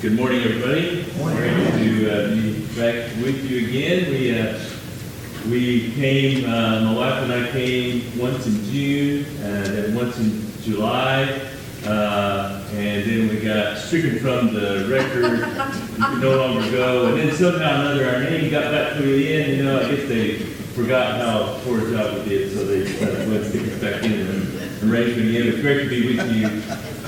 Good morning, everybody. Great to be back with you again. We came, my wife and I came once in June, then once in July, and then we got stricken from the record. We could no longer go, and then somehow or another our name got back to the end. I guess they forgot how poor a job we did, so they went to stick us back in and arrange me again. It's great to be with you.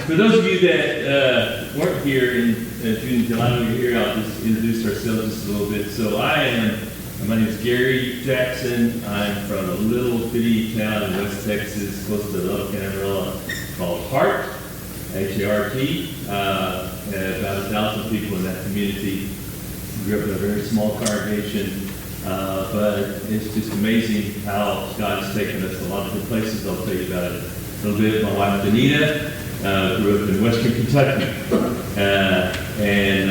For those of you that weren't here in June and July, we were here, I'll just introduce ourselves just a little bit. So my name is Gary Jackson. I'm from a little bitty town in West Texas, close to Lubbock, Amarillo, called Hart, H-A-R-T. About 1,000 people in that community. Grew up in a very small congregation, but it's just amazing how God has taken us to a lot of different places. I'll tell you about it a little bit. My wife, Danita, grew up in Western Kentucky, and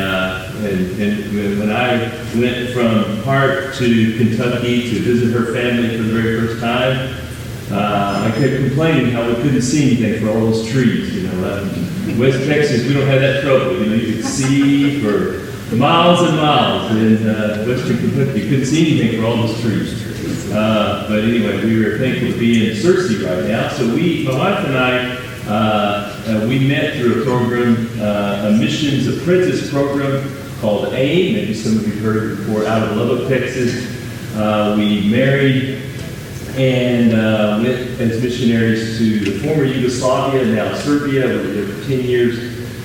when I went from Hart to Kentucky to visit her family for the very first time, I kept complaining how we couldn't see anything for all those trees. In West Texas, we don't have that trouble. You could see for miles and miles. In Western Kentucky, you couldn't see anything for all those trees. But anyway, we were thankful to be in Searcy right now. So my wife and I, we met through a program, a missions apprentice program called AIM. Maybe some of you have heard it before, out of Lubbock, Texas. We married and went as missionaries to the former Yugoslavia, now Serbia. We were there for 10 years.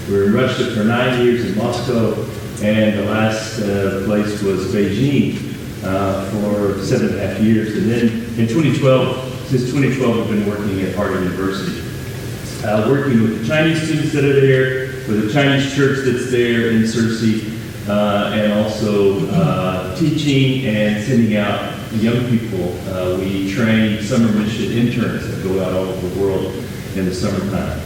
We were in Russia for 9 years, in Moscow, and the last place was Beijing for 7.5 years. And then in 2012, since 2012, we've been working at Harvard University. Working with the Chinese students that are there, with the Chinese church that's there in Searcy, and also teaching and sending out young people. We train summer mission interns that go out all over the world in the summertime.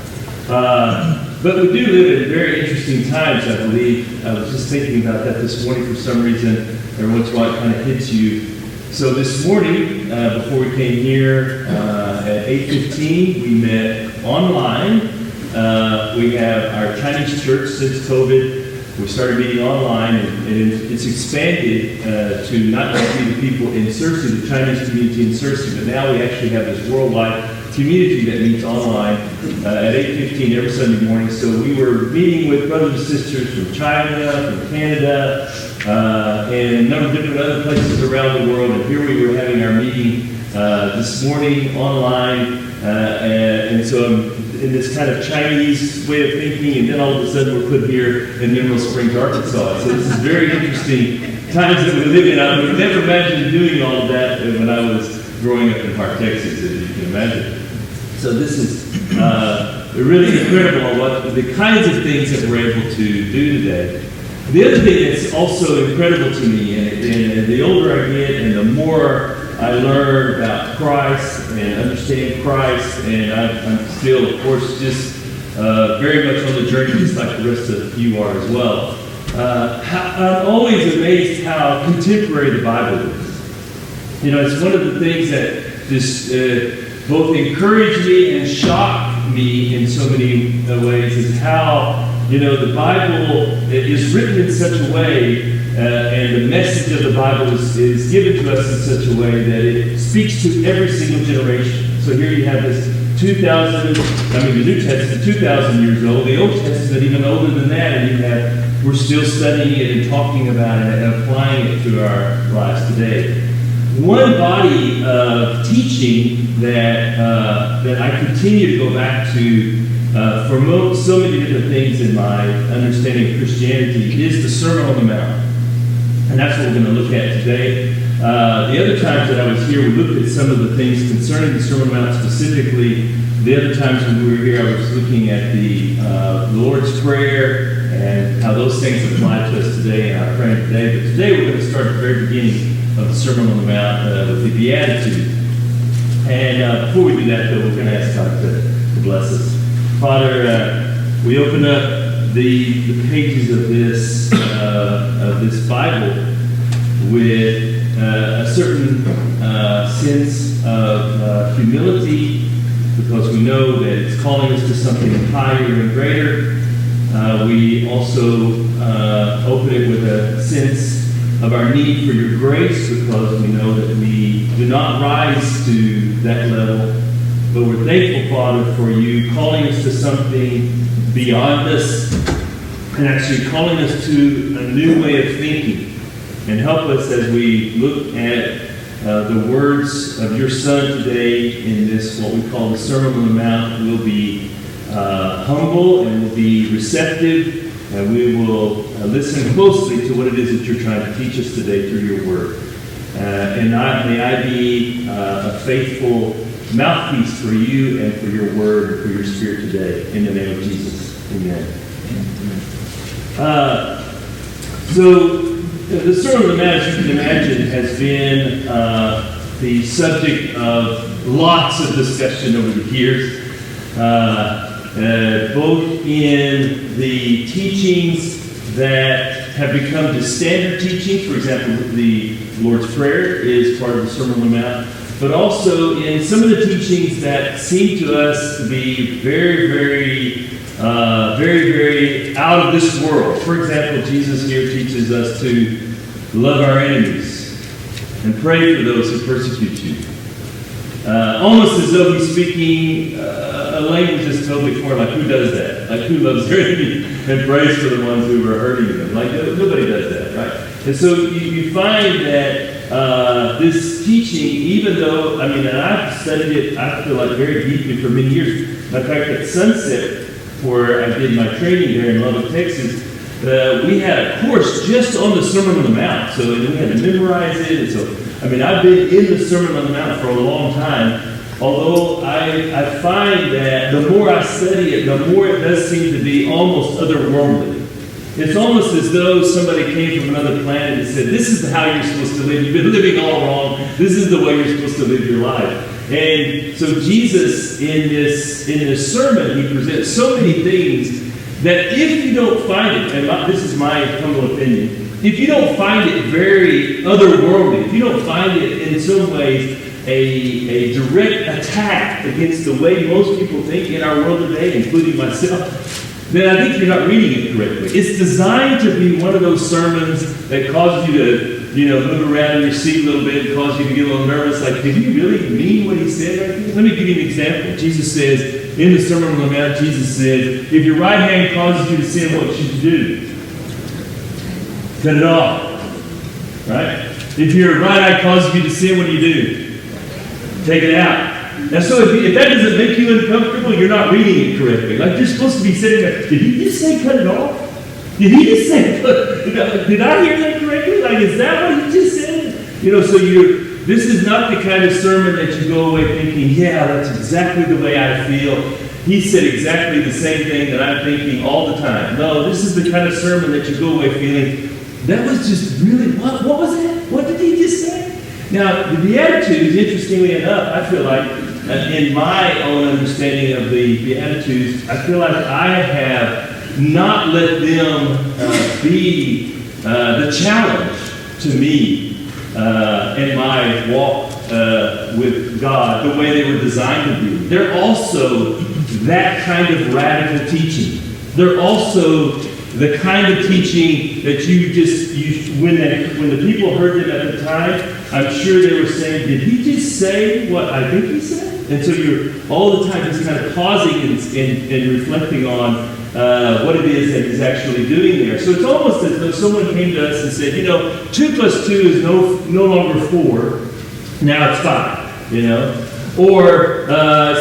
But we do live in very interesting times, I believe. I was just thinking about that this morning for some reason. Every once in a while it kind of hits you. So this morning, before we came here at 8:15, we met online. We have our Chinese church since COVID. We started meeting online, and it's expanded to not just be the people in Searcy, the Chinese community in Searcy, but now we actually have this worldwide community that meets online at 8:15 every Sunday morning. So we were meeting with brothers and sisters from China, from Canada, and a number of different other places around the world. And here we were having our meeting this morning online, and so I'm in this kind of Chinese way of thinking, and then all of a sudden we're put here in Emerald Springs, Arkansas. So this is very interesting times that we live in. I would never imagine doing all of that when I was growing up in Hart, Texas, as you can imagine. So this is really incredible what the kinds of things that we're able to do today. The other thing that's also incredible to me, and the older I get and the more I learn about Christ and understand Christ, and I'm still, of course, just very much on the journey, just like the rest of you are as well. I'm always amazed how contemporary the Bible is. It's one of the things that just both encouraged me and shocked me in so many ways is how, the Bible is written in such a way, and the message of the Bible is given to us in such a way that it speaks to every single generation. So here you have this the New Testament, 2,000 years old, the Old Testament even older than that, and we're still studying it and talking about it and applying it to our lives today. One body of teaching that I continue to go back to for so many different things in my understanding of Christianity is the Sermon on the Mount. And that's what we're going to look at today. The other times that I was here, we looked at some of the things concerning the Sermon on the Mount specifically. The other times when we were here, I was looking at the Lord's Prayer and how those things apply to us today and our praying today. But today we're going to start at the very beginning of the Sermon on the Mount with the Beatitudes. And before we do that, though, we're going to ask God to bless us. Father, we open up the pages of this Bible with a certain sense of humility, because we know that it's calling us to something higher and greater. We also open it with a sense of our need for your grace, because we know that we do not rise to that level. But we're thankful, Father, for you calling us to something beyond us, and actually calling us to a new way of thinking. And help us as we look at the words of your Son today in this, what we call the Sermon on the Mount. We'll be humble and we'll be receptive, and we will listen closely to what it is that you're trying to teach us today through your word. May I be a faithful mouthpiece for you and for your word and for your spirit today. In the name of Jesus. Amen. So the Sermon on the Mount, as you can imagine, has been the subject of lots of discussion over the years, both in the teachings that have become the standard teachings. For example, the Lord's Prayer is part of the Sermon on the Mount, but also in some of the teachings that seem to us to be very, very out of this world. For example, Jesus here teaches us to love our enemies and pray for those who persecute you. Almost as though he's speaking a language that's totally foreign. Like, who does that? Like, who loves their enemy and prays for the ones who are hurting them? Like, nobody does that, right? And so you find that this teaching, even though, and I've studied it, I feel like, very deeply for many years. In fact, at Sunset, where I did my training there in Lubbock, Texas, we had a course just on the Sermon on the Mount. So we had to memorize it. And so, I've been in the Sermon on the Mount for a long time. Although I find that the more I study it, the more it does seem to be almost otherworldly. It's almost as though somebody came from another planet and said, this is how you're supposed to live. You've been living all wrong. This is the way you're supposed to live your life. And so Jesus, in this sermon, he presents so many things that if you don't find it, and this is my humble opinion, if you don't find it very otherworldly, if you don't find it in some ways a direct attack against the way most people think in our world today, including myself, then I think you're not reading it correctly. It's designed to be one of those sermons that causes you to, move around in your seat a little bit and cause you to get a little nervous. Like, did he really mean what he said right here? Let me give you an example. Jesus says, in the Sermon on the Mount, Jesus says, if your right hand causes you to sin, what should you do? Cut it off. Right? If your right eye causes you to sin, what do? Take it out. And so if that doesn't make you uncomfortable, you're not reading it correctly. Like, you're supposed to be sitting there, did he just say cut it off? Did he just say, did I hear that correctly? Like, is that what he just said? So this is not the kind of sermon that you go away thinking, yeah, that's exactly the way I feel. He said exactly the same thing that I'm thinking all the time. No, this is the kind of sermon that you go away feeling, that was just really, what was that? What did he just say? Now, the Beatitudes, interestingly enough, I feel like, in my own understanding of the Beatitudes, I feel like I have not let them be the challenge to me in my walk with God, the way they were designed to be. They're also that kind of radical teaching. They're also the kind of teaching that when the people heard them at the time, I'm sure they were saying, did he just say what I think he said? And so you're all the time just kind of pausing and reflecting on what it is that he's actually doing there. So it's almost as though someone came to us and said, 2 plus 2 is no longer 4, now it's 5, Or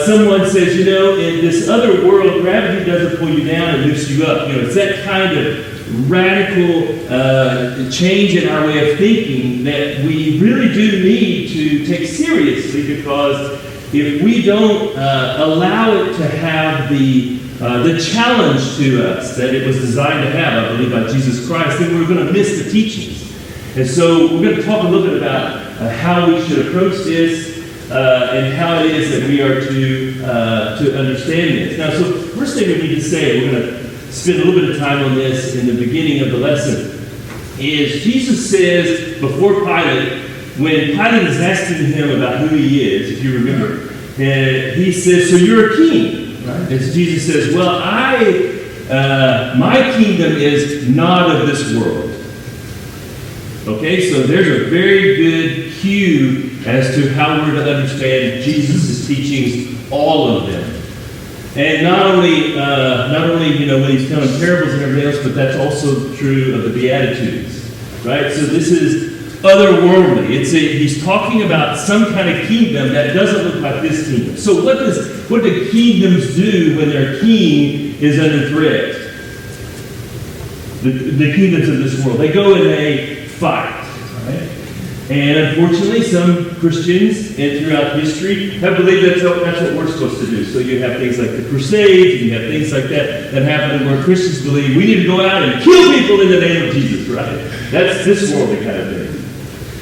someone says, in this other world, gravity doesn't pull you down and lifts you up. It's that kind of radical change in our way of thinking that we really do need to take seriously, because if we don't allow it to have the challenge to us that it was designed to have, I believe, by Jesus Christ, then we're going to miss the teachings. And so we're going to talk a little bit about how we should approach this and how it is that we are to understand this. Now, so first thing we need to say, we're going to spend a little bit of time on this in the beginning of the lesson, is Jesus says before Pilate, when Pilate is asking him about who he is, if you remember, and he says, so you're a king, right? And Jesus says, well, I my kingdom is not of this world. Okay, so there's a very good cue as to how we're to understand Jesus' teachings, all of them. And not only when he's telling parables and everything else, but that's also true of the Beatitudes, right? So this is otherworldly. He's talking about some kind of kingdom that doesn't look like this kingdom. So what do kingdoms do when their king is under threat? The kingdoms of this world, they go and they fight, right? And unfortunately, some Christians and throughout history have believed that's what we're supposed to do. So you have things like the Crusades, and you have things like that happen where Christians believe we need to go out and kill people in the name of Jesus, right? That's this worldly kind of thing.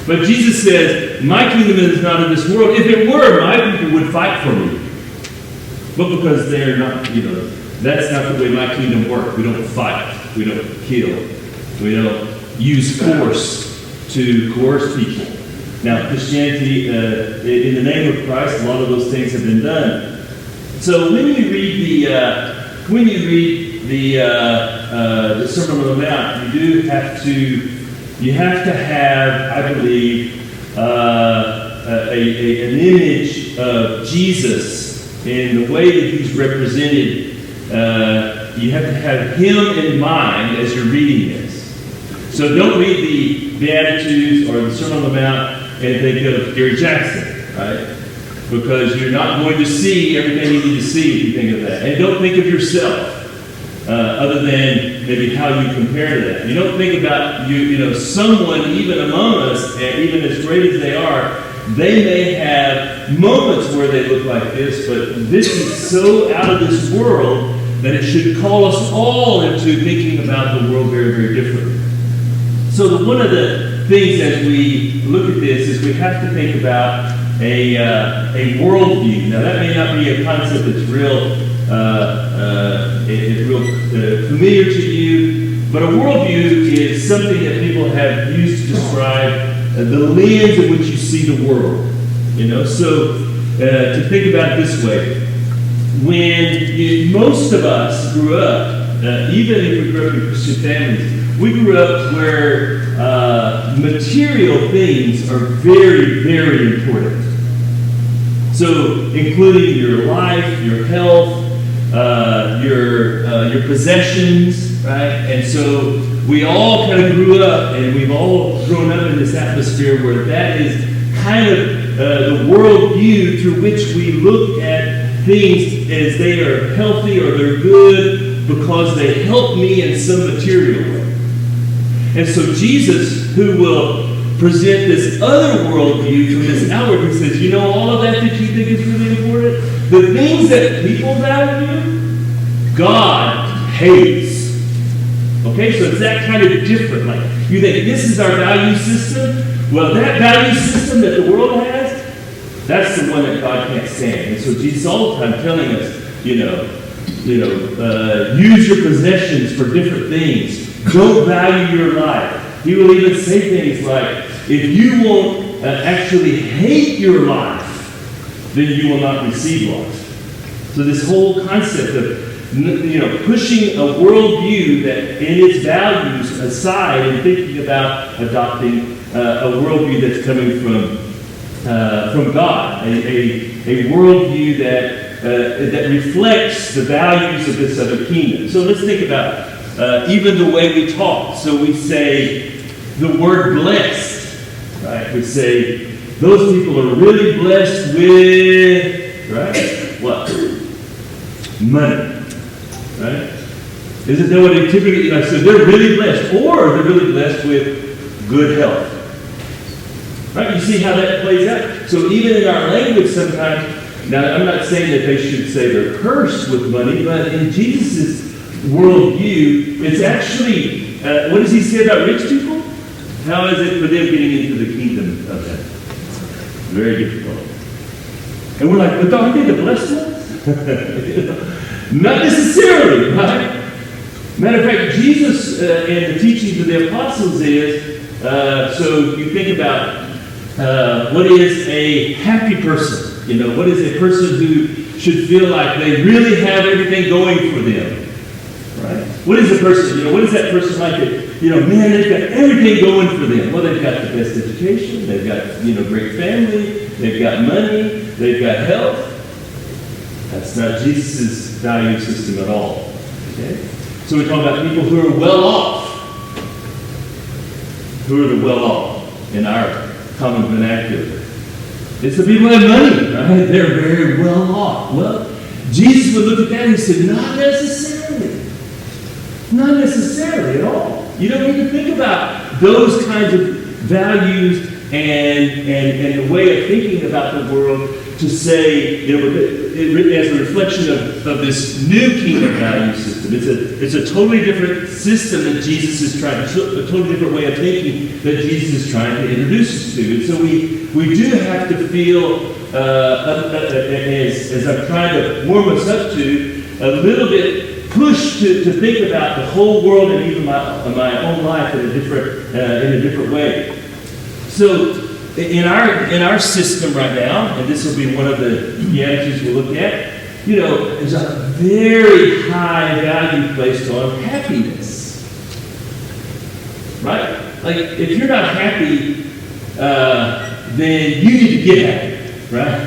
But Jesus says, my kingdom is not of this world. If it were, my people would fight for me. But because they're not, that's not the way my kingdom works. We don't fight. We don't kill. We don't use force to coerce people. Now, Christianity, in the name of Christ, a lot of those things have been done. So when you read the Sermon on the Mount, you have to have, I believe, an image of Jesus and the way that he's represented. You have to have him in mind as you're reading this. So don't read the Beatitudes or the Sermon on the Mount and think of Gary Jackson, right? Because you're not going to see everything you need to see if you think of that. And don't think of yourself, other than maybe how you compare to that. You don't think about someone even among us, and even as great as they are, they may have moments where they look like this, but this is so out of this world that it should call us all into thinking about the world very, very differently. So one of the things as we look at this is we have to think about a worldview. Now that may not be a concept that's real familiar to you, but a worldview is something that people have used to describe the lens in which you see the world. So to think about it this way, when most of us grew up, even if we grew up in Christian families, we grew up where material things are very, very important. So, including your life, your health, your possessions, right? And so we all kind of grew up, and we've all grown up in this atmosphere where that is kind of the worldview through which we look at things as they are healthy or they're good because they help me in some material way. And so Jesus, who will present this other worldview from this outward, he says, all of that you think is really important? The things that people value, God hates. Okay, so it's that kind of different. Like, you think this is our value system? Well, that value system that the world has, that's the one that God can't stand. And so Jesus all the time telling us, use your possessions for different things. Don't value your life. He will even say things like, if you won't actually hate your life, then you will not receive life. So this whole concept of pushing a worldview that in its values aside and thinking about adopting a worldview that's coming from God, a worldview that reflects the values of this other kingdom. So let's think about even the way we talk. So we say the word blessed, right? We say those people are really blessed with, right? What? Money, right? Isn't that what they typically, so they're really blessed, or they're really blessed with good health. Right? You see how that plays out? So even in our language sometimes, now I'm not saying that they should say they're cursed with money, but in Jesus' worldview, it's actually, what does he say about rich people? How is it for them getting into the kingdom of heaven? Very difficult. And we're like, but aren't they the blessed ones? Not necessarily, right? Matter of fact, Jesus and the teachings of the apostles is, so you think about what is a happy person? What is a person who should feel like they really have everything going for them? Right? What is a person, what is that person like that, man, they've got everything going for them. Well, they've got the best education, they've got, great family, they've got money, they've got health. That's not Jesus' value system at all. Okay? So we talk about people who are well off. Who are the well off in our common vernacular? It's the people who have money, right? They're very well off. Well, Jesus would look at that and he said, not necessarily. Not necessarily at all. You don't need to think about those kinds of values and the way of thinking about the world to say, as a reflection of this new kingdom value system. It's a totally different system that Jesus is trying to, a totally different way of thinking that Jesus is trying to introduce us to. And so we do have to feel, as I'm trying to warm us up to, a little bit pushed to think about the whole world and even my own life in a different way. So in our system right now, and this will be one of the Beatitudes we'll look at, there's a very high value placed on happiness. Right? Like, if you're not happy, then you need to get happy. Right?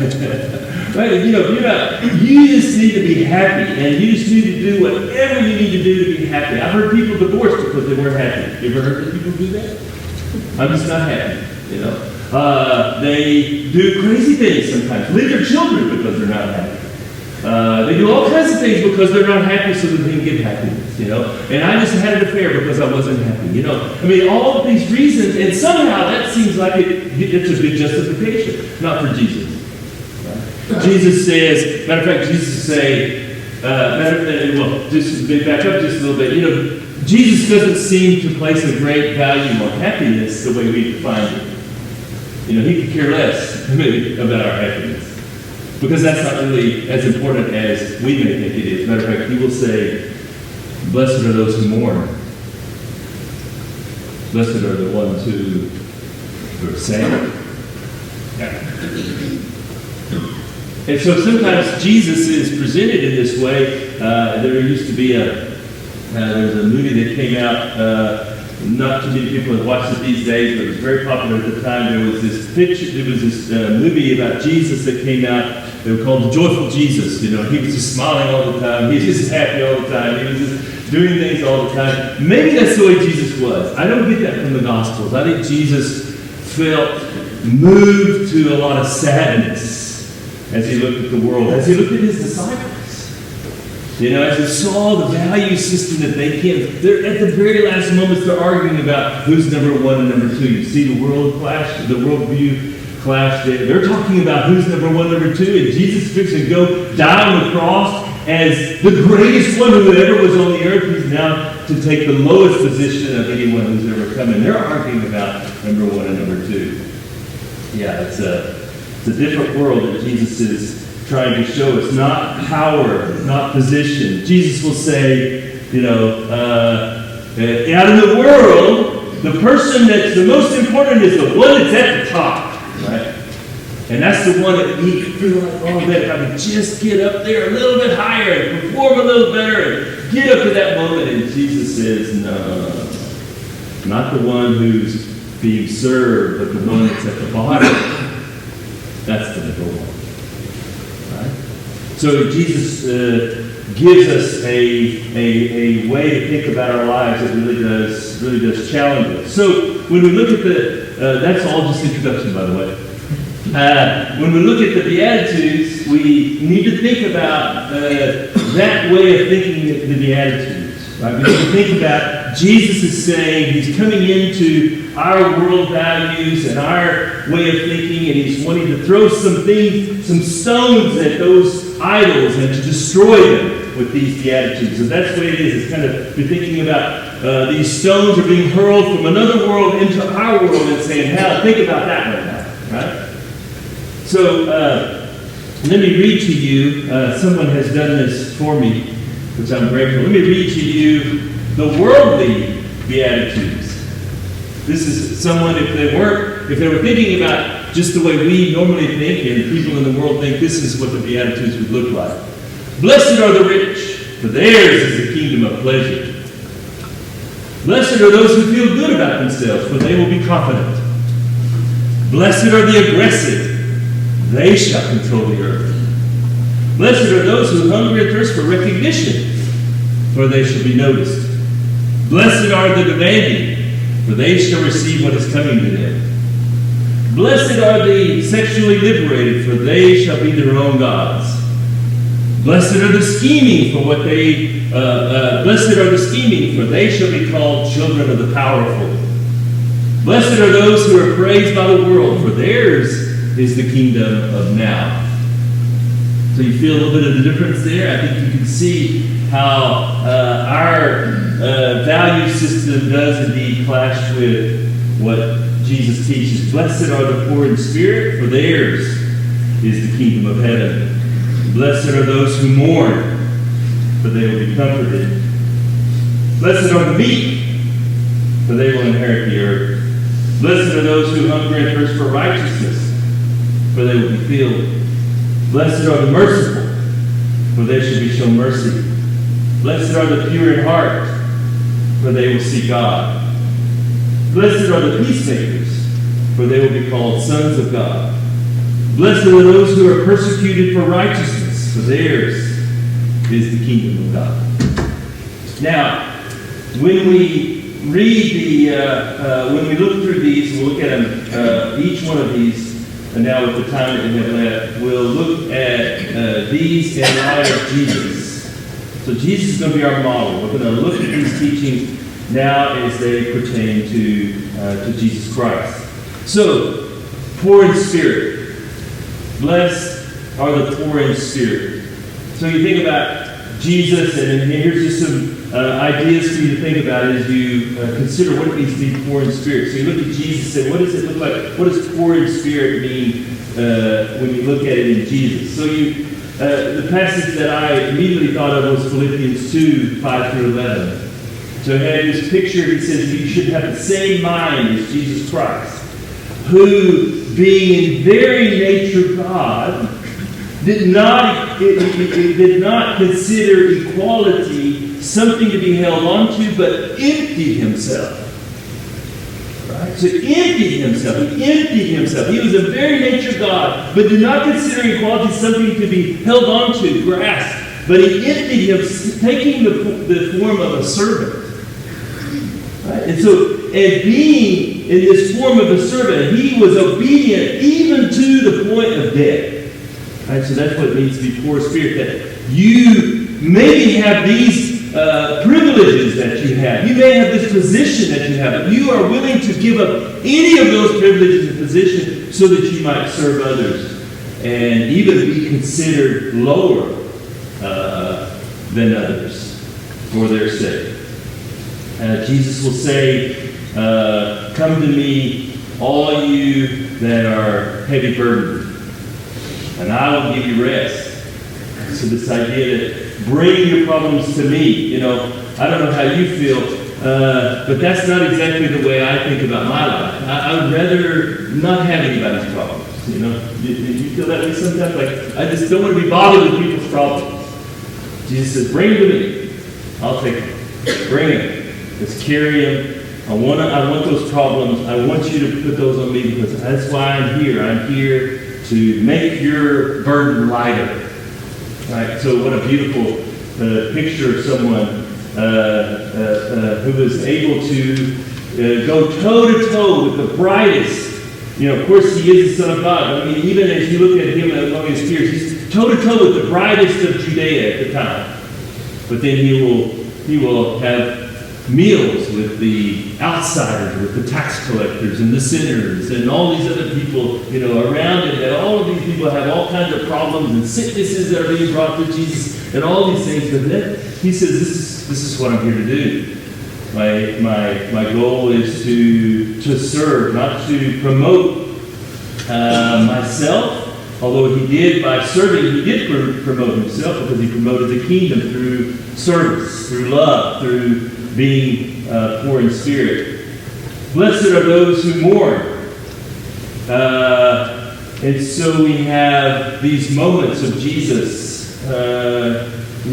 Right? If you're not, you just need to be happy, and you just need to do whatever you need to do to be happy. I've heard people divorced because they weren't happy. You ever heard that people do that? I'm just not happy, They do crazy things sometimes. Leave their children because they're not happy. They do all kinds of things because they're not happy so that they can get happiness, And I just had an affair because I wasn't happy, all of these reasons, and somehow that seems like it's a good justification. Not for Jesus. Right? Jesus says, matter of fact, Jesus say, just back up just a little bit, Jesus doesn't seem to place a great value on happiness the way we define it. He could care less about our happiness. Because that's not really as important as we may think it is. Matter of fact, he will say, blessed are those who mourn. Blessed are the ones who are sad. And so sometimes Jesus is presented in this way. There used to be there was a movie that came out, not too many people have watched it these days, but it was very popular at the time. There was this movie about Jesus that came out. They were called The Joyful Jesus. He was just smiling all the time. He was just happy all the time. He was just doing things all the time. Maybe that's the way Jesus was. I don't get that from the Gospels. I think Jesus felt moved to a lot of sadness as he looked at the world, as he looked at his disciples. As he saw the value system that they're at the very last moments, they're arguing about who's number one and number two. You see the worldview clash. They're talking about who's number one, number two, and Jesus fixed to go die on the cross as the greatest one who ever was on the earth. He's now to take the lowest position of anyone who's ever come. And they're arguing about number one and number two. Yeah, it's a different world that Jesus is trying to show us, not power, not position. Jesus will say, out in the world, the person that's the most important is the one that's at the top, right? And that's the one that we feel like, if I could just get up there a little bit higher and perform a little better and get up to that moment. And Jesus says, no, not the one who's being served, but the one that's at the bottom. That's the number one. So Jesus gives us a way to think about our lives that really does challenge us. So when we look at that's all just introduction, by the way. When we look at the Beatitudes, we need to think about that way of thinking the Beatitudes. Right? We need to think about Jesus is saying he's coming into our world values and our way of thinking, and he's wanting to throw some stones at those idols and to destroy them with these Beatitudes. And that's the way it is. It's kind of, you're thinking about these stones are being hurled from another world into our world and saying, hell, think about that right now. Right? So, let me read to you, someone has done this for me, which I'm grateful. Let me read to you the Worldly Beatitudes. This is someone, if they were thinking about just the way we normally think and people in the world think, this is what the Beatitudes would look like. Blessed are the rich, for theirs is the kingdom of pleasure. Blessed are those who feel good about themselves, for they will be confident. Blessed are the aggressive, they shall control the earth. Blessed are those who hunger and thirst for recognition, for they shall be noticed. Blessed are the demanding, for they shall receive what is coming to them. Blessed are the sexually liberated, for they shall be their own gods. Blessed are the scheming, for they shall be called children of the powerful. Blessed are those who are praised by the world, for theirs is the kingdom of now. So you feel a little bit of the difference there? I think you can see how our value system does indeed clash with what Jesus teaches. Blessed are the poor in spirit, for theirs is the kingdom of heaven. Blessed are those who mourn, for they will be comforted. Blessed are the meek, for they will inherit the earth. Blessed are those who hunger and thirst for righteousness, for they will be filled. Blessed are the merciful, for they shall be shown mercy. Blessed are the pure in heart, for they will see God. Blessed are the peacemakers, for they will be called sons of God. Blessed are those who are persecuted for righteousness, for theirs is the kingdom of God. Now, when we read when we look through these, we'll look at them, each one of these, and now with the time that we have left, we'll look at these in light of Jesus. So Jesus is going to be our model. We're going to look at these teachings now as they pertain to Jesus Christ. So, poor in spirit. Blessed are the poor in spirit. So you think about Jesus, and here's just some ideas for you to think about as you consider what it means to be poor in spirit. So you look at Jesus and say, what does it look like? What does poor in spirit mean when you look at it in Jesus? So the passage that I immediately thought of was Philippians 2, 5 through 11. So I had this picture, it says you should have the same mind as Jesus Christ, who, being in very nature God, did not consider equality something to be held on to, but emptied himself. Right? So emptied himself. He emptied himself. He was a very nature God, but did not consider equality something to be held on to, grasped. But he emptied himself, taking the form of a servant. Right? And being in this form of a servant, he was obedient even to the point of death. Right, so that's what it means to be poor in spirit, that you maybe have these privileges that you have. You may have this position that you have. But you are willing to give up any of those privileges and positions so that you might serve others and even be considered lower than others for their sake. Jesus will say, come to me, all you that are heavy burdened, and I will give you rest. So this idea that bring your problems to me. I don't know how you feel, but that's not exactly the way I think about my life. I would rather not have anybody's problems. You feel that way sometimes? Like, I just don't want to be bothered with people's problems. Jesus says, bring them to me. I'll take them. Bring them. Let's carry them. I want those problems. I want you to put those on me because that's why I'm here. I'm here to make your burden lighter. Right? So what a beautiful picture of someone who was able to go toe-to-toe with the brightest. Of course, he is the Son of God. I mean, even as you look at him among his peers, he's toe-to-toe with the brightest of Judea at the time. But then he will have meals with the outsiders, with the tax collectors and the sinners and all these other people, around it. And all of these people have all kinds of problems and sicknesses that are being brought to Jesus and all these things. But then he says, this is what I'm here to do. My goal is to serve, not to promote myself. Although he did, by serving, he did promote himself because he promoted the kingdom through service, through love, through being poor in spirit. Blessed are those who mourn. And so we have these moments of Jesus.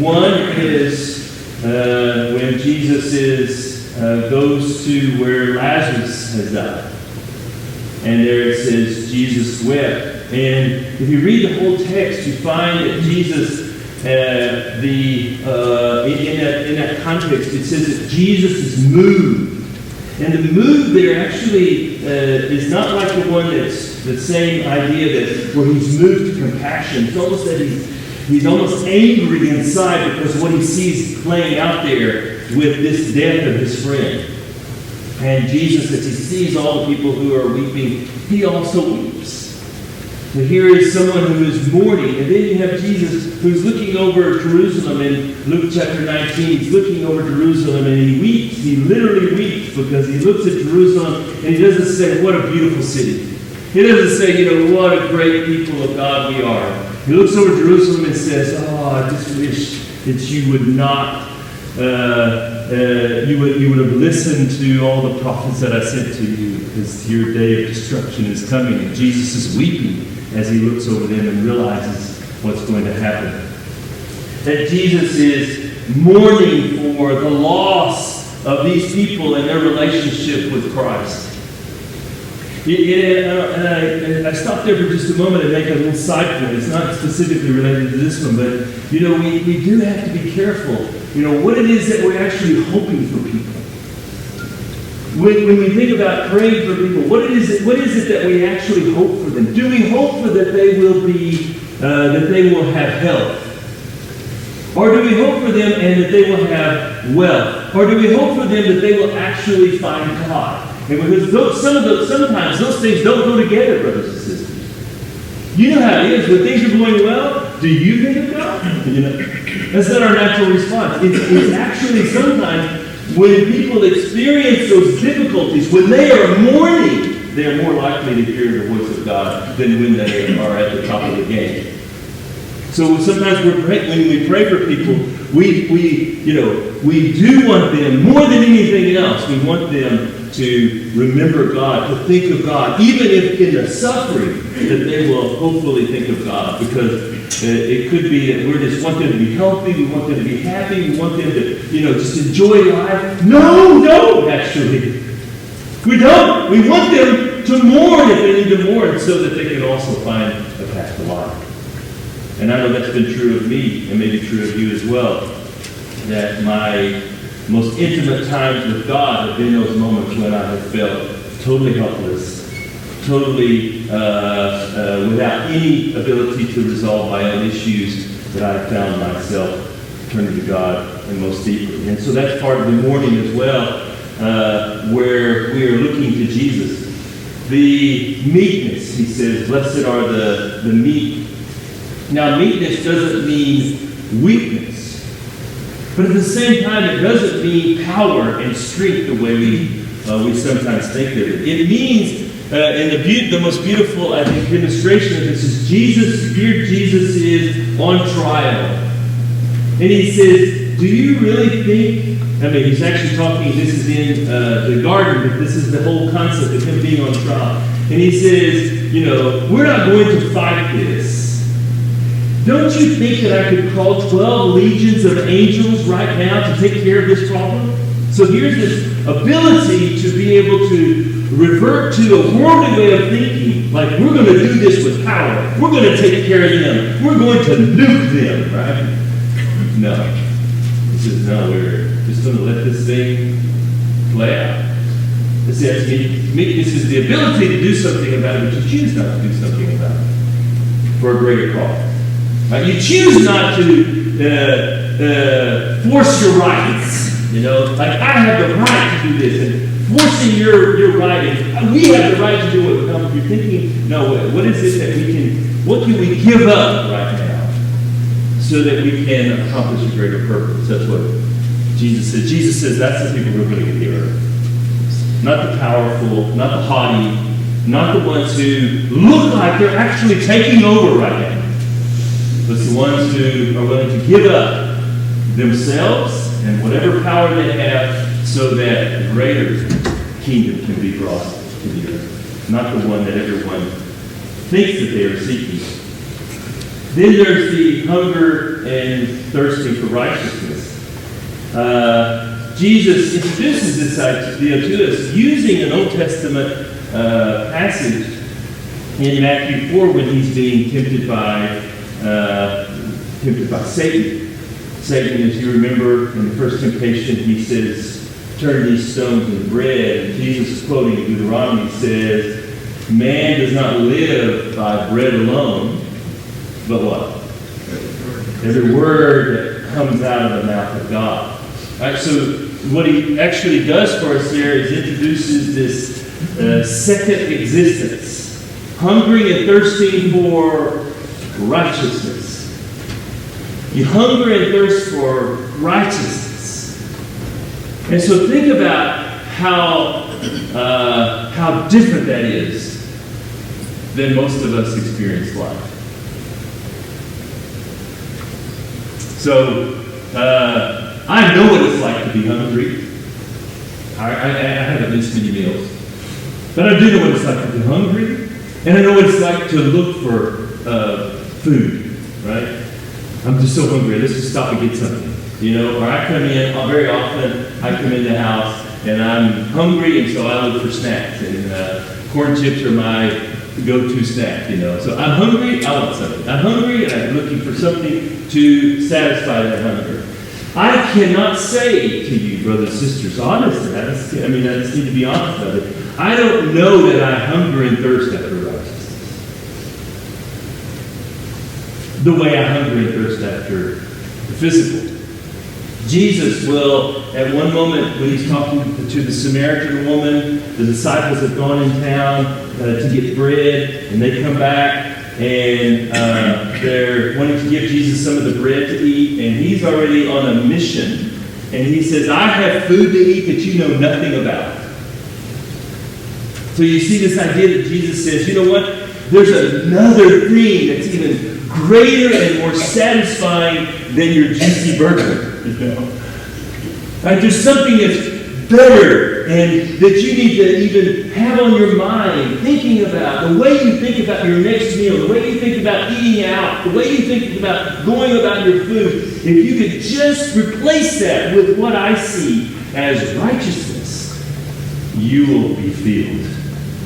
One is when Jesus is goes to where Lazarus has died. And there it says, Jesus wept. And if you read the whole text, you find that Jesus, in that context, it says that Jesus is moved. And the move there actually is not like the one that's the same idea that where he's moved to compassion. It's almost that he's almost angry inside because of what he sees playing out there with this death of his friend. And Jesus, as he sees all the people who are weeping, he also weeps. And here is someone who is mourning. And then you have Jesus who's looking over Jerusalem in Luke chapter 19. He's looking over Jerusalem and he weeps. He literally weeps because he looks at Jerusalem and he doesn't say, what a beautiful city. He doesn't say, what a great people of God we are. He looks over Jerusalem and says, I just wish that you would not, you would have listened to all the prophets that I sent to you, because your day of destruction is coming. And Jesus is weeping as he looks over them and realizes what's going to happen. That Jesus is mourning for the loss of these people and their relationship with Christ. And I stopped there for just a moment and make a little side point. It's not specifically related to this one, but we do have to be careful. What it is that we're actually hoping for people. When we think about praying for people, what is it that we actually hope for them? Do we hope for that they will have health? Or do we hope for them and that they will have wealth? Or do we hope for them that they will actually find God? And because sometimes those things don't go together, brothers and sisters. You know how it is. When things are going well, do you think of God? That's not our natural response. It's actually sometimes when people experience those difficulties, when they are mourning, they are more likely to hear the voice of God than when they are at the top of the game. So sometimes when we pray for people, we do want them, more than anything else, we want them to remember God, to think of God, even if in the suffering, that they will hopefully think of God, because it could be that we just want them to be healthy, we want them to be happy, we want them to, just enjoy life. No, actually. We don't. We want them to mourn if they need to mourn so that they can also find a path to life. And I know that's been true of me, and maybe true of you as well, that my most intimate times with God have been those moments when I have felt totally helpless, totally without any ability to resolve my own issues, that I found myself turning to God and most deeply. And so that's part of the mourning as well, where we are looking to Jesus. The meekness, he says, blessed are the meek. Now, meekness doesn't mean weakness. But at the same time, it doesn't mean power and strength the way we sometimes think of it. It means, and the most beautiful, I think, demonstration of this is here Jesus is on trial. And he says, do you really think, he's actually talking, this is in the garden, but this is the whole concept of him being on trial. And he says, we're not going to fight this. Don't you think that I could call 12 legions of angels right now to take care of this problem? So here's this ability to be able to revert to a worldly way of thinking, like we're going to do this with power. We're going to take care of them. We're going to nuke them, right? No. He says, no, we're just going to let this thing play out. It says, meekness is the ability to do something about it, but you choose not to do something about it for a greater cause. You choose not to force your rights. Like I have the right to do this, and forcing your right, and we have the right to do it. You're thinking, no, what is it that what can we give up right now so that we can accomplish a greater purpose? That's what Jesus says. Jesus says that's the people who are going to get the earth. Not the powerful, not the haughty, not the ones who look like they're actually taking over right now. But the ones who are willing to give up themselves and whatever power they have so that a greater kingdom can be brought to the earth. Not the one that everyone thinks that they are seeking. Then there's the hunger and thirsting for righteousness. Jesus introduces this idea to us using an Old Testament passage in Matthew 4 when he's being tempted by Satan. Satan, as you remember, in the first temptation, he says, turn these stones into bread. And Jesus, quoting Deuteronomy, says, man does not live by bread alone, but what? Every word that comes out of the mouth of God. All right, so what he actually does for us here is introduces this second existence, hungering and thirsting for righteousness. You hunger and thirst for righteousness. And so think about how different that is than most of us experience life. So, I know what it's like to be hungry. I haven't missed many meals. But I do know what it's like to be hungry. And I know what it's like to look for food, right? I'm just so hungry. Let's just stop and get something. You know, or I come in, very often, I come in the house and I'm hungry, and so I look for snacks. And corn chips are my go-to snack, you know. So I'm hungry, I want something. I'm hungry, and I'm looking for something to satisfy that hunger. I cannot say to you, brothers and sisters, honestly, I just need to be honest about it. I don't know that I hunger and thirst after righteousness the way I hunger and thirst after the physical. Jesus will, at one moment when he's talking to the Samaritan woman, the disciples have gone in town to get bread, and they come back, and they're wanting to give Jesus some of the bread to eat, and he's already on a mission, and he says, I have food to eat that you know nothing about. So you see this idea that Jesus says, you know what? There's another thing that's even greater and more satisfying than your juicy burger. You know? Right? There's something that's better and that you need to even have on your mind, thinking about the way you think about your next meal, the way you think about eating out, the way you think about going about your food. If you could just replace that with what I see as righteousness, you will be filled.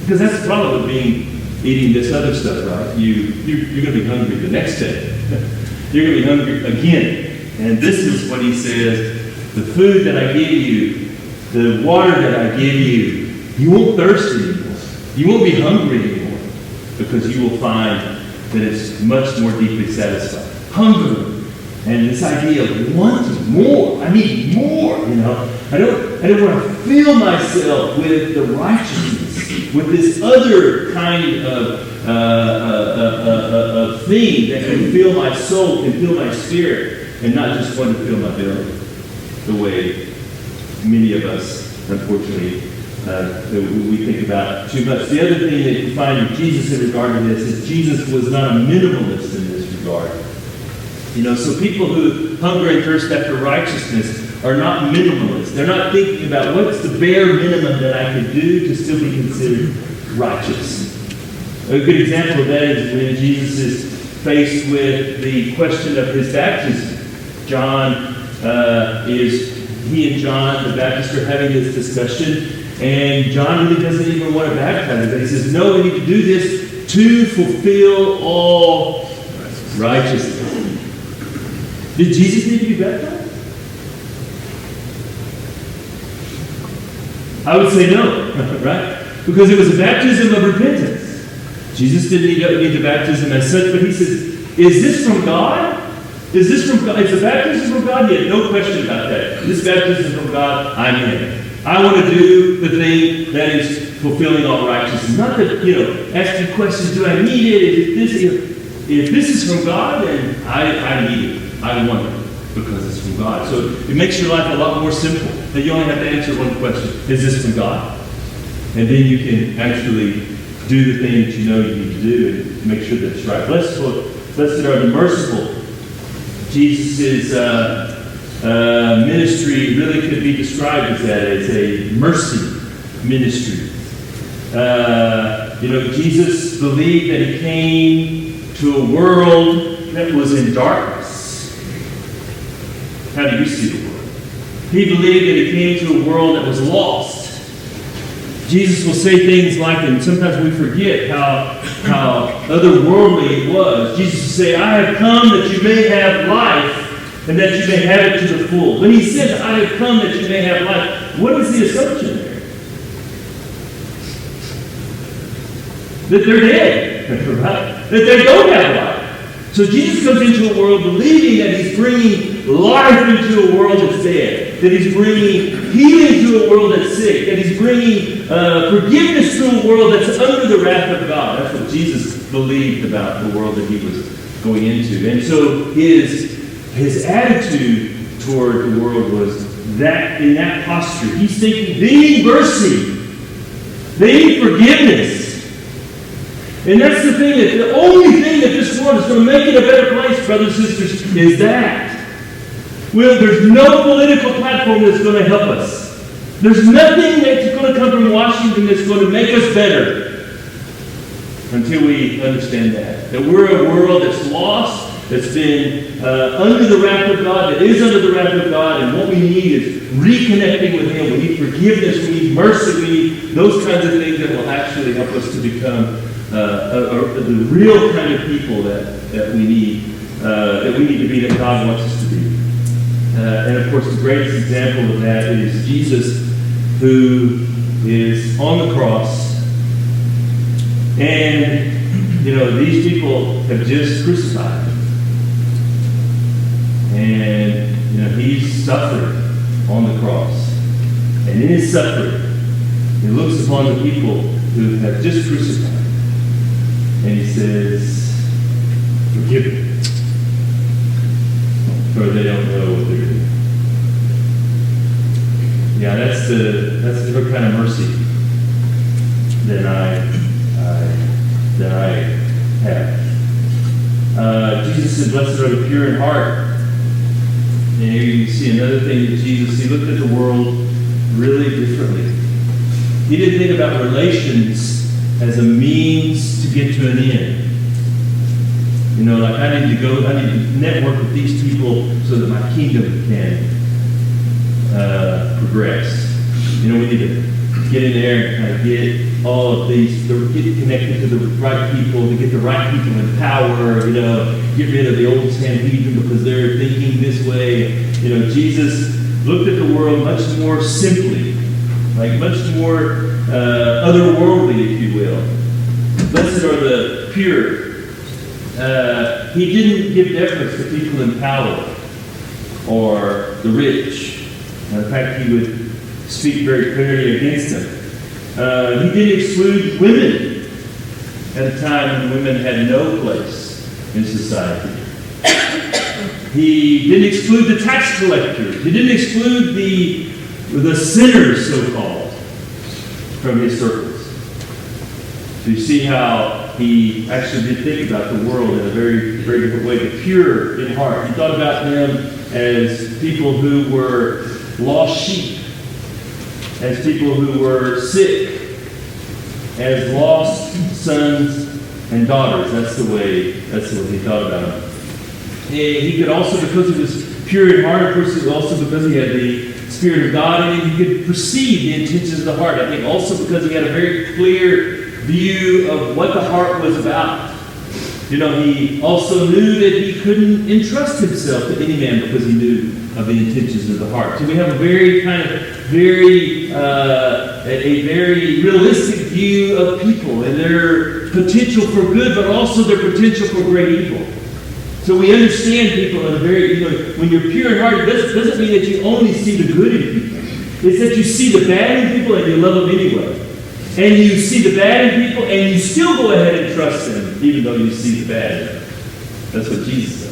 Because that's the problem with eating this other stuff, right? You're going to be hungry the next day. You're going to be hungry again. And this is what he says, the food that I give you, the water that I give you, you won't thirst anymore. You won't be hungry anymore, because you will find that it's much more deeply satisfying. Hunger. And this idea of wanting more. I need more, you know. I don't want to fill myself with the righteousness, with this other kind of thing that can fill my soul, can fill my spirit, and not just want to fill my belly, the way many of us, unfortunately, we think about too much. The other thing that you find in Jesus in regard to this is Jesus was not a minimalist in this regard. You know, so people who hunger and thirst after righteousness are not minimalists. They're not thinking about what's the bare minimum that I could do to still be considered righteous. A good example of that is when Jesus is faced with the question of his baptism. He and John the Baptist are having this discussion, and John really doesn't even want to baptize him. He says, no, we need to do this to fulfill all righteousness. Did Jesus need to be baptized? I would say no, right? Because it was a baptism of repentance. Jesus didn't need the baptism as such, but he says, is this from God? Is this from God? Is the baptism from God? He had no question about that. This baptism is from God, I'm in. I want to do the thing that is fulfilling all righteousness. Not that, asking questions, do I need it? If this is from God, then I need it. I want it because it's from God. So it makes your life a lot more simple. That you only have to answer one question. Is this from God? And then you can actually do the thing that you know you need to do and make sure that it's right. Blessed are the merciful. Jesus' ministry really could be described as that. It's a mercy ministry. Jesus believed that he came to a world that was in darkness. How do you see the world? He believed that he came to a world that was lost. Jesus will say things like, and sometimes we forget how otherworldly it was. Jesus will say, I have come that you may have life, and that you may have it to the full. When he says, I have come that you may have life, what is the assumption there? That they're dead, right? That they don't have life. So Jesus comes into a world believing that he's bringing life into a world that's dead, that he's bringing healing to a world that's sick, that he's bringing forgiveness to a world that's under the wrath of God. That's what Jesus believed about the world that he was going into. And so his attitude toward the world was that in that posture. He's thinking, they need mercy. They need forgiveness. And that's the thing, that the only thing that this world is going to make it a better place, brothers and sisters, is that. Well, there's no political platform that's going to help us. There's nothing that's going to come from Washington that's going to make us better until we understand that. That we're a world that's lost, that's been under the wrath of God, that is under the wrath of God, and what we need is reconnecting with Him. We need forgiveness, we need mercy, we need those kinds of things that will actually help us to become the real kind of people that we need to be, that God wants us to be. And of course, the greatest example of that is Jesus, who is on the cross. And, these people have just crucified him. And, he's suffering on the cross. And in his suffering, he looks upon the people who have just crucified him. And he says, forgive them, for they don't know what they're doing. Yeah, that's the different kind of mercy that I have. Jesus said, blessed are the pure in heart. And here you see another thing that he looked at the world really differently. He didn't think about relations as a means to get to an end. I need to network with these people so that my kingdom can progress. We need to get in there and kind of get all of these, get connected to the right people, to get the right people in power, get rid of the old Sanhedrin because they're thinking this way. Jesus looked at the world much more simply, like much more otherworldly, if you will. Blessed are the pure. He didn't give deference to people in power or the rich. In fact, he would speak very clearly against them. He didn't exclude women at a time when women had no place in society. He didn't exclude the tax collectors. He didn't exclude the sinners, so-called, from his circles. So you see how he actually did think about the world in a very, very different way. The pure in heart. He thought about them as people who were lost sheep, as people who were sick, as lost sons and daughters. That's the way he thought about them. He could also, because he was pure in heart, of course, also because he had the Spirit of God in him, he could perceive the intentions of the heart. I think also because he had a very clear view of what the heart was about. He also knew that he couldn't entrust himself to any man because he knew of the intentions of the heart. So we have a very very realistic view of people and their potential for good, but also their potential for great evil. So we understand people in a very, when you're pure in heart, it doesn't mean that you only see the good in people. It's that you see the bad in people and you love them anyway. And you see the bad in people and you still go ahead and trust them, even though you see the bad in them. That's what Jesus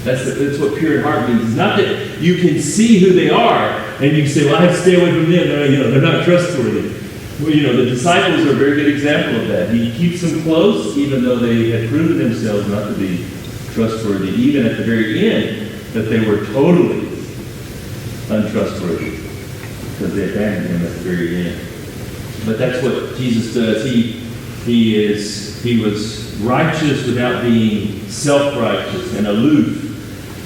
says. That's what pure in heart means. It's not that you can see who they are and you can say, well, I have to stay away from them. They're not trustworthy. Well, the disciples are a very good example of that. He keeps them close, even though they had proven themselves not to be trustworthy, even at the very end, that they were totally untrustworthy because they abandoned him at the very end. But that's what Jesus does. He was righteous without being self-righteous and aloof.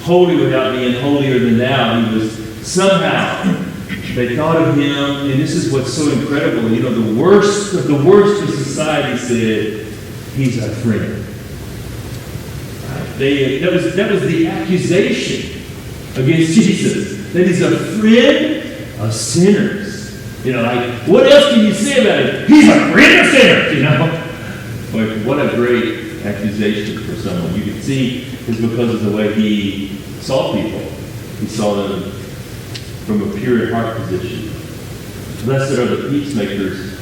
holy without being holier than thou. He was somehow, they thought of him, and this is what's so incredible. You know, the worst of society said, he's our friend. That was the accusation against Jesus, that he's a friend of sinners. You know, like, what else can you say about him? He's a friend of sinners, you know. Like, what a great accusation for someone. You can see it's because of the way he saw people. He saw them from a pure heart position. Blessed are the peacemakers,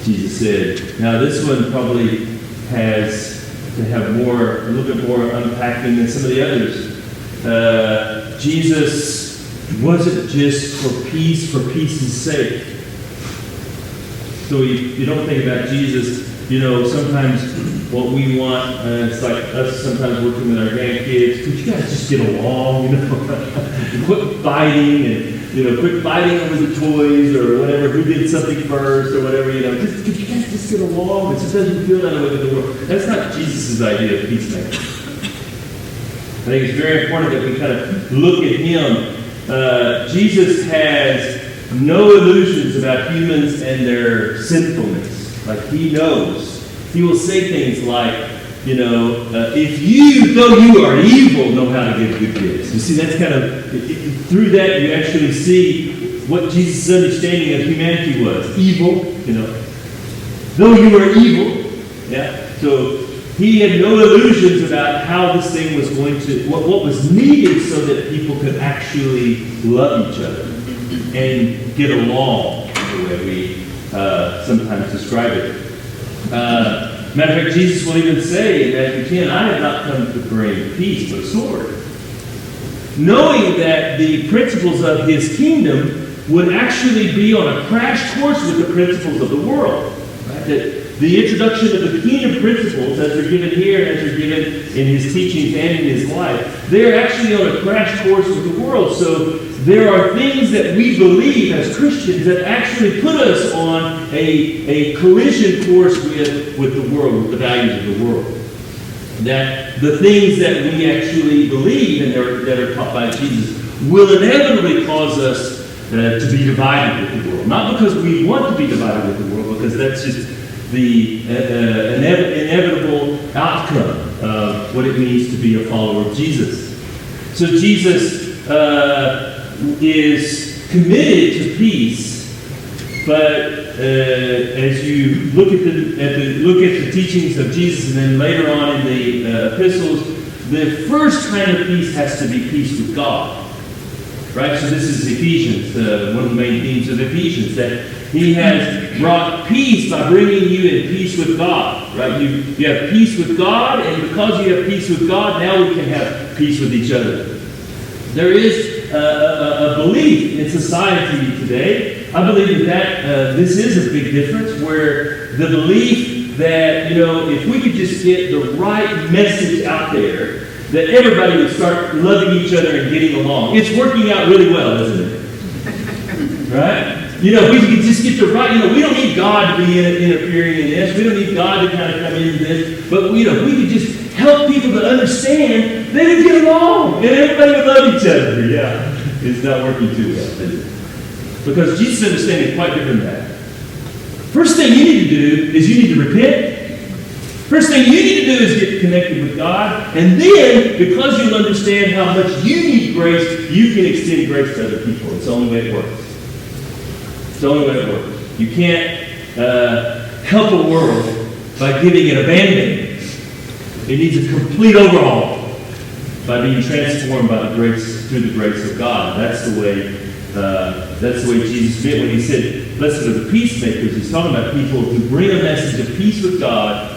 Jesus said. Now, this one probably has to have a little bit more unpacking than some of the others. Jesus wasn't just for peace's sake. So you don't think about Jesus, you know, sometimes what we want, it's like us sometimes working with our grandkids, could you guys just get along, you know, quit fighting and, you know, quit fighting over the toys or whatever, who did something first or whatever, you know, could you guys just get along? It just doesn't feel that way with the world. That's not Jesus' idea of peacemaking. I think it's very important that we kind of look at him. Jesus has no illusions about humans and their sinfulness. Like, he knows. He will say things like, you know, if you, though you are evil, know how to give good gifts. You see, that's kind of, through that you actually see what Jesus' understanding of humanity was. Evil, you know. Though you are evil, yeah. So he had no illusions about how this thing was going to, what was needed so that people could actually love each other and get along, the way we sometimes describe it. Matter of fact, Jesus will even say in Matthew 10, I have not come to bring peace, but a sword. Knowing that the principles of his kingdom would actually be on a crash course with the principles of the world. Right? That the introduction of the kingdom principles, as they're given here, as they're given in his teachings and in his life, they're actually on a crash course with the world. So there are things that we believe as Christians that actually put us on a collision course with the world, with the values of the world. That the things that we actually believe and that are taught by Jesus will inevitably cause us to be divided with the world. Not because we want to be divided with the world, because that's just the inevitable outcome of what it means to be a follower of Jesus. So Jesus is committed to peace, but as you look at the teachings of Jesus, and then later on in the epistles, the first kind of peace has to be peace with God. Right? So this is Ephesians, one of the main themes of Ephesians, that he has brought peace by bringing you in peace with God. Right? You have peace with God, and because you have peace with God, now we can have peace with each other. There is a belief in society today. I believe that this is a big difference, where the belief that, you know, if we could just get the right message out there, that everybody would start loving each other and getting along. It's working out really well, isn't it? Right? You know, if we could just get the right, you know, we don't need God to be interfering in this. We don't need God to kind of come into this. But, you know, if we could just help people to understand, they would get along. And everybody would love each other. Yeah. It's not working too well, is it? Because Jesus' understanding is quite different than that. First thing you need to do is you need to repent. First thing you need to do is get connected with God. And then, because you'll understand how much you need grace, you can extend grace to other people. It's the only way it works. It's the only way it works. You can't help a world by giving it a Band-Aid. It needs a complete overhaul by being transformed by the grace, through the grace of God. That's the way Jesus meant when he said, blessed are the peacemakers. He's talking about people who bring a message of peace with God.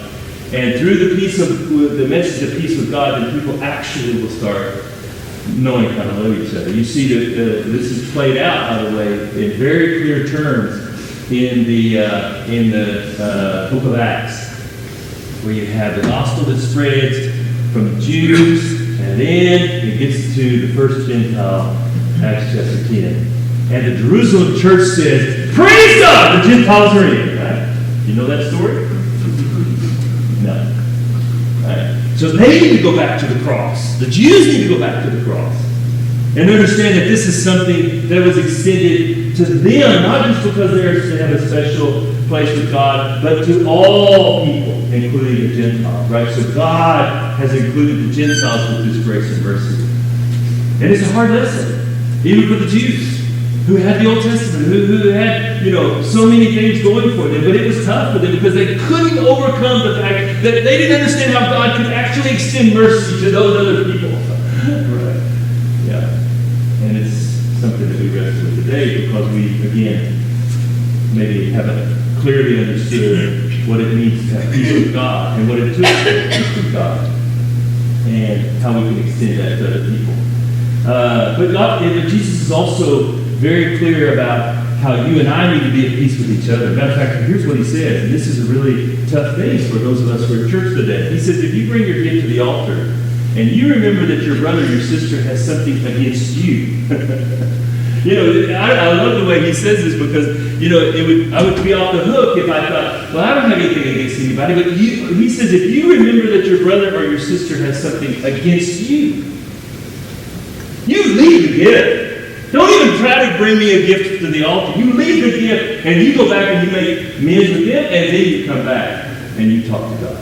And through the message of peace with God, then people actually will start knowing how to love each other. You see that this is played out, by the way, in very clear terms in the book of Acts, where you have the gospel that spreads from the Jews, and then it gets to the first Gentile, Acts chapter 10. And the Jerusalem church says, praise God, the Gentiles are in. Right? You know that story? No. Right. So they need to go back to the cross. The Jews need to go back to the cross. And understand that this is something that was extended to them, not just because they have a special place with God, but to all people, including the Gentiles, right? So God has included the Gentiles with His grace and mercy. And it's a hard lesson, even for the Jews, who had the Old Testament, who had, so many things going for them. But it was tough for them because they couldn't overcome the fact that they didn't understand how God could actually extend mercy to those other people. Right? Yeah. And it's something that we wrestle with today because we, again, maybe haven't clearly understood what it means to have peace with God and what it took to have peace with God and how we can extend that to other people. But Jesus is also very clear about how you and I need to be at peace with each other. Matter of fact, here's what He says, and this is a really tough thing for those of us who are in church today. He says, if you bring your gift to the altar and you remember that your brother or your sister has something against you, I love the way He says this because, I would be off the hook if I thought, well, I don't have anything against anybody. But He says, if you remember that your brother or your sister has something against you, you leave the gift. Don't even try to bring me a gift to the altar. You leave the gift and you go back and you make amends with them, and then you come back and you talk to God.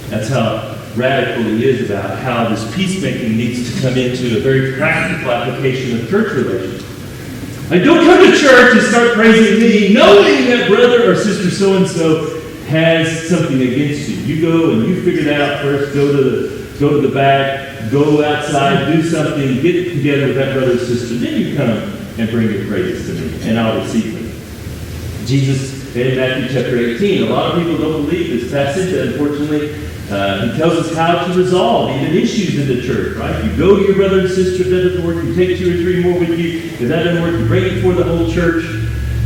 That's how radical He is about how this peacemaking needs to come into a very practical application of church relations. Like, don't come to church and start praising me, knowing that brother or sister so-and-so has something against you. You go and you figure it out first. Go to the back, go outside, do something, get together with that brother or sister. Then you come and bring your praises to me, and I'll receive them. Jesus, in Matthew chapter 18, a lot of people don't believe this passage. Unfortunately, He tells us how to resolve even issues in the church, right? You go to your brother and sister, if that doesn't work, you take 2 or 3 more with you. If that doesn't work, you bring it before the whole church.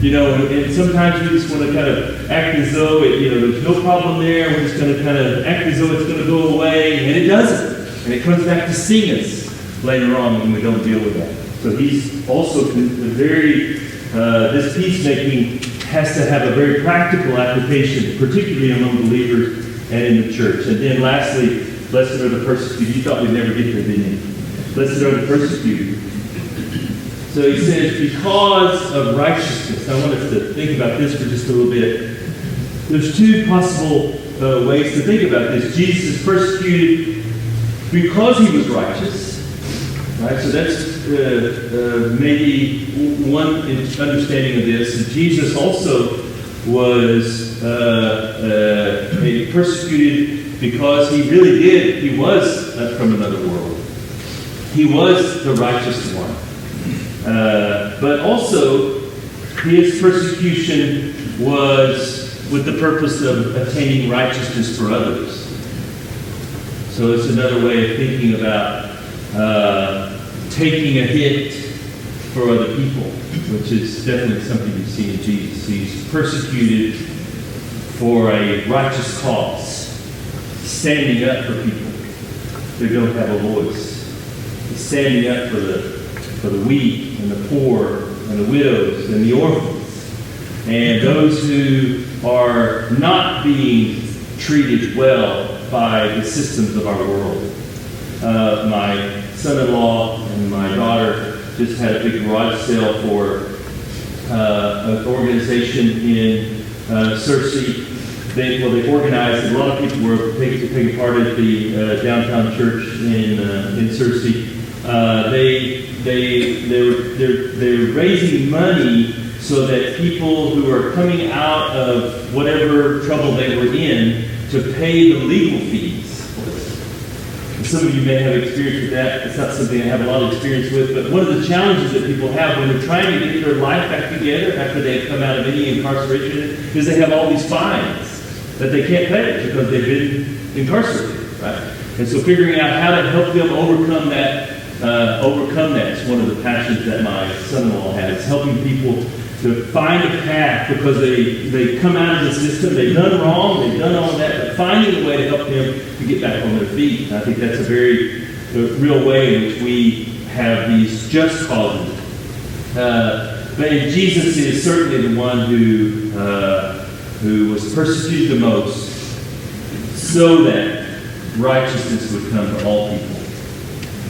And sometimes we just want to kind of act as though there's no problem there. We're just going to kind of act as though it's going to go away, and it doesn't. And it comes back to sting us later on when we don't deal with that. So He's also this peacemaking has to have a very practical application, particularly among believers and in the church. And then lastly, blessed are the persecuted. You thought we'd never get there, didn't you? Blessed are the persecuted. So He says, because of righteousness. I want us to think about this for just a little bit. There's 2 possible ways to think about this. Jesus is persecuted because He was righteous. Right? So that's maybe one understanding of this. And Jesus also was persecuted because He really did. He was from another world. He was the righteous one. But also, His persecution was with the purpose of attaining righteousness for others. So it's another way of thinking about taking a hit for other people, which is definitely something you see in Jesus. He's persecuted for a righteous cause, standing up for people who don't have a voice. He's standing up for the weak and the poor and the widows and the orphans and those who are not being treated well by the systems of our world. My son-in-law and my daughter just had a big garage sale for an organization in Searcy. They organized, a lot of people were taking part at the downtown church in Searcy. They're raising money so that people who are coming out of whatever trouble they were in to pay the legal fees. And some of you may have experience with that. It's not something I have a lot of experience with, but one of the challenges that people have when they're trying to get their life back together after they've come out of any incarceration is they have all these fines that they can't pay because they've been incarcerated, right? And so figuring out how to help them overcome that is one of the passions that my son-in-law has, helping people to find a path because they come out of the system, they've done wrong, they've done all that, but finding a way to help them to get back on their feet. And I think that's a real way in which we have these just causes. But Jesus is certainly the one who was persecuted the most, so that righteousness would come to all people.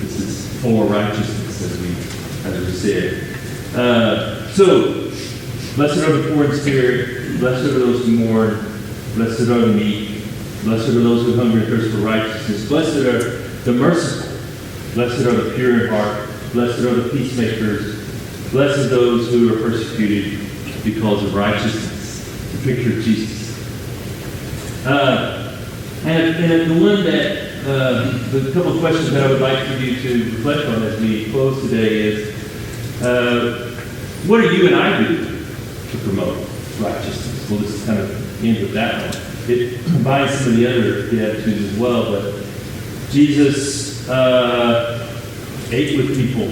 This is for righteousness, as we said. So, blessed are the poor in spirit, blessed are those who mourn, blessed are the meek, blessed are those who hunger and thirst for righteousness, blessed are the merciful, blessed are the pure in heart, blessed are the peacemakers, blessed are those who are persecuted because of righteousness. The picture of Jesus. And the one that, the couple of questions that I would like for you to reflect on as we close today is, what are you and I doing to promote righteousness? We'll just kind of end with that one. It combines some of the other Beatitudes as well, but Jesus ate with people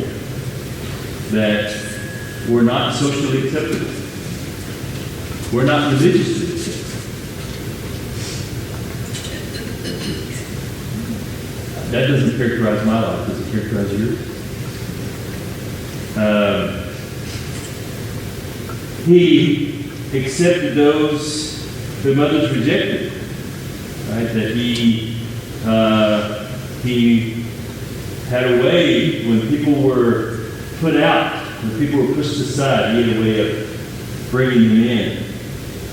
that were not socially acceptable. We're not religiously acceptable. That doesn't characterize my life. Does it characterize yours? He accepted those whom others rejected. Right? That he had a way when people were put out, when people were pushed aside, he had a way of bringing them in.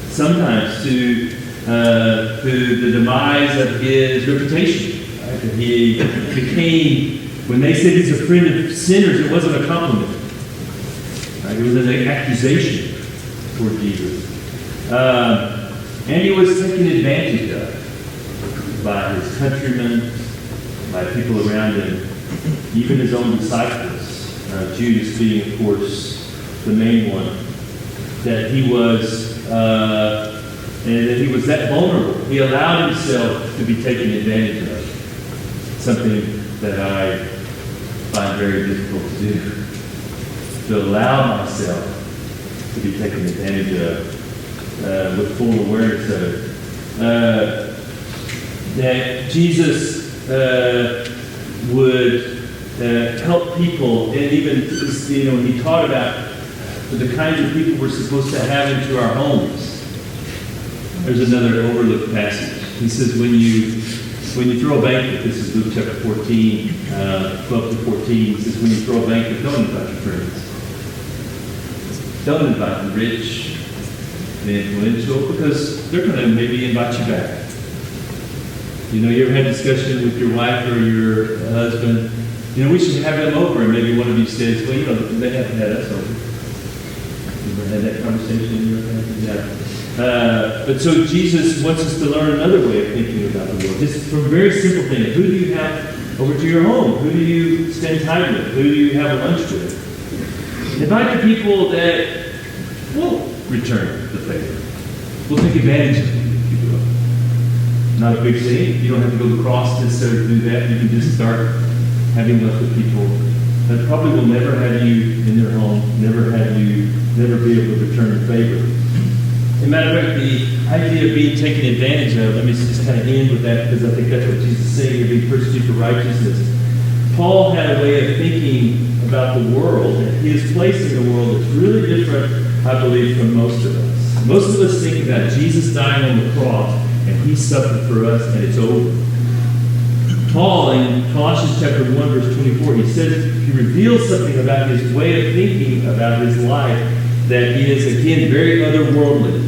Sometimes to the demise of his reputation. Right? That he became, when they said he's a friend of sinners, it wasn't a compliment. Right? It was an accusation toward Jesus. And he was taken advantage of by his countrymen, by people around him, even his own disciples. Judas being, of course, the main one. That he was that vulnerable. He allowed himself to be taken advantage of. Something that I find very difficult to do. To allow myself to be taken advantage of with full awareness of it. That Jesus would help people, and even when he taught about the kinds of people we're supposed to have into our homes. There's another overlooked passage. He says, when you throw a banquet, this is Luke chapter 14, 12 to 14, he says, when you throw a banquet, don't invite your friends. Don't invite the rich, the influential, because they're going to maybe invite you back. You ever had a discussion with your wife or your husband, we should have them over, and maybe one of you says, well, they haven't had us over. You ever had that conversation in your family? Yeah. But so Jesus wants us to learn another way of thinking about the world. Just from a very simple thing. Who do you have over to your home? Who do you spend time with? Who do you have lunch with? Invite the people that will return the favor. We'll take advantage of you, if you will. Not a big thing. You don't have to go across necessarily to do that. You can just start having lunch with people that probably will never have you in their home, never be able to return the favor. As a matter of fact, the idea of being taken advantage of, let me just kind of end with that because I think that's what Jesus is saying, you're being persecuted for righteousness. Paul had a way of thinking about the world and his place in the world that's really different, I believe, from most of us. Most of us think about Jesus dying on the cross and he suffered for us and it's over. Paul in Colossians chapter 1 verse 24, he says, he reveals something about his way of thinking about his life that is, again, very otherworldly.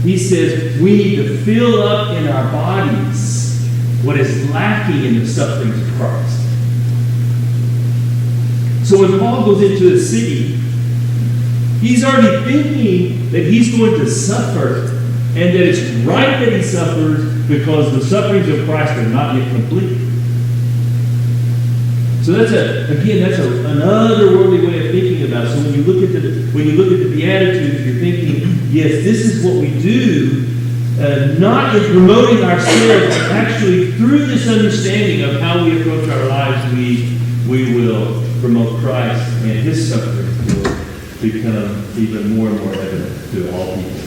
He says we need to fill up in our bodies what is lacking in the sufferings of Christ. So when Paul goes into a city, he's already thinking that he's going to suffer and that it's right that he suffers because the sufferings of Christ are not yet complete. So that's another worldly way of thinking about it. So when you look at the Beatitudes, you're thinking, yes, this is what we do, not in promoting ourselves, but actually through this understanding of how we approach our lives, we will promote Christ, and his suffering will become even more and more evident to all people.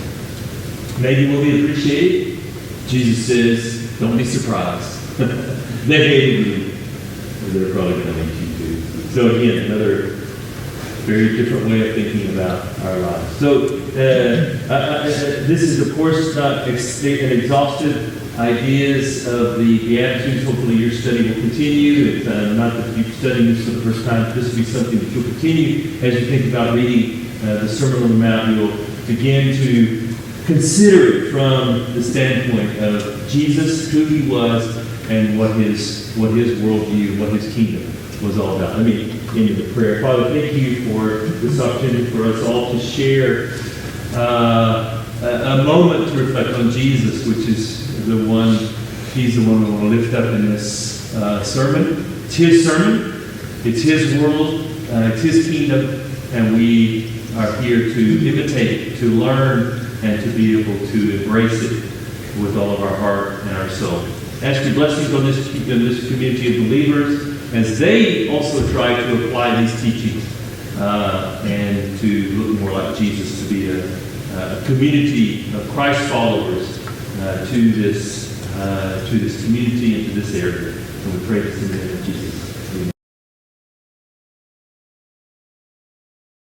Maybe we'll be appreciated. Jesus says, don't be surprised. They hated me. They're probably going to hate you too. So again, another very different way of thinking about our lives. So this is, of course, not an exhaustive ideas of the Beatitudes. Hopefully your study will continue. It's not that you're studying this for the first time. This will be something that you'll continue as you think about reading the Sermon on the Mount. You'll begin to consider it from the standpoint of Jesus, who he was, and what his worldview, what his kingdom was all about. Let me end with prayer. Father, thank you for this opportunity for us all to share a moment to reflect on Jesus, which is he's the one we want to lift up in this sermon. It's his sermon, it's his world, it's his kingdom, and we are here to imitate, to learn, and to be able to embrace it with all of our heart and our soul. Ask your blessings on this community of believers as they also try to apply these teachings and to look more like Jesus, to be a community of Christ followers to this community and to this area. And we pray this in the name of Jesus.